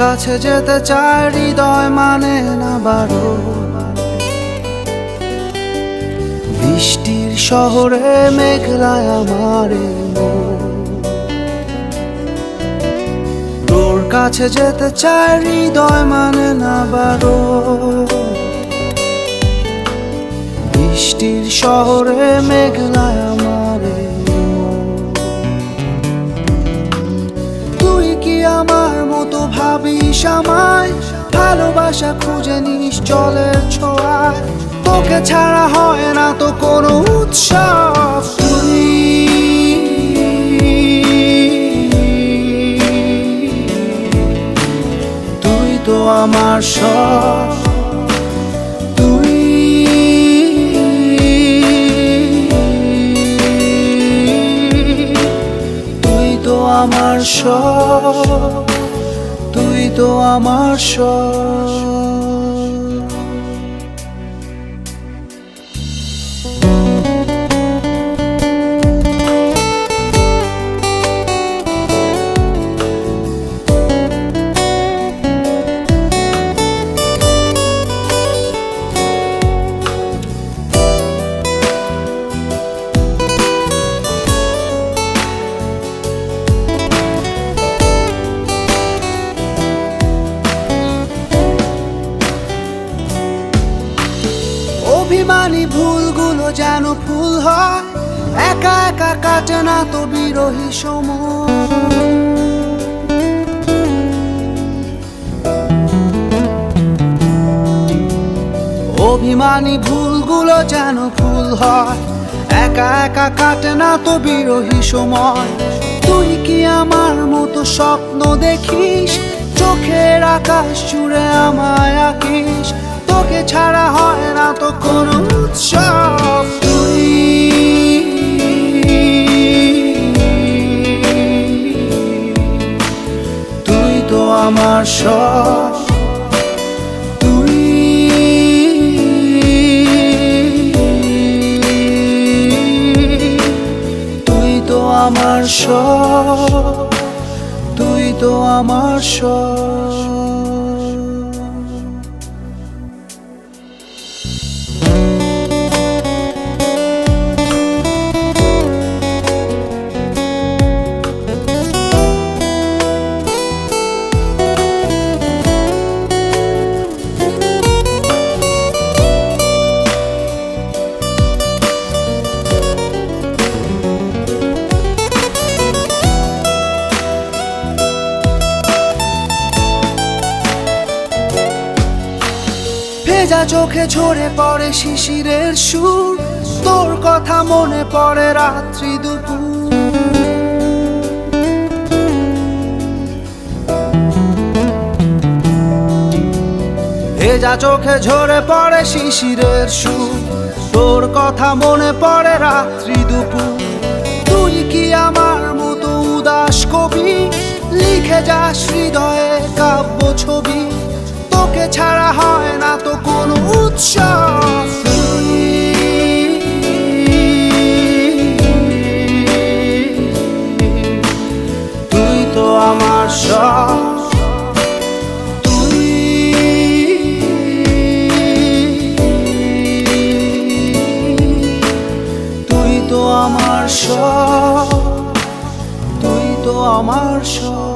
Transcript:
কাছে যেতে চায় হৃদয় মানে না বারো। বৃষ্টির শহরে মেঘলায় আমার তোর কাছে যেতে চায় হৃদয় মানে না বারো। বৃষ্টির শহরে মেঘলায় আমার তুই কি আমার মতো ভাবিস আমায়? ভালোবাসা খুঁজে নিস জলের ছোঁয়ায়, তোকে ছাড়া হয় না তো কোনো উৎসব। তুই তো আমার সব, তুই তো আমার সব, তুই তো আমার সব। অভিমানী ভুলগুলো যেন ফুল হয়, একা একা কাটে না তো বিরহী সময়। অভিমানী ভুলগুলো যেন ফুল হয়, একা একা কাটে না তো বিরহী সময়। তুই কি আমার মতো স্বপ্ন দেখিস? চোখের আকাশ জুড়ে আমায় আঁকিস, তোকে ছাড়া হয় না তো কোনো উৎসব। তুই তো আমার সব, তুই তো আমার সব, তুই তো আমার সব। ভেজা চোখে ঝরে পড়ে শিশিরের সুর, তোর কথা মনে পড়ে রাত্রি দুপুর। ভেজা চোখে ঝরে পড়ে শিশিরের সুর, তোর কথা মনে পড়ে রাত্রি দুপুর। তুই কি আমার মতো উদাস কবি? লিখে যাস হৃদয়ে কাব্য ছবি, তোকে ছাড়া হয় না তো কোনো উৎসব। তুই তো আমার সব, তুই তো আমার সব, তুই তো আমার সব।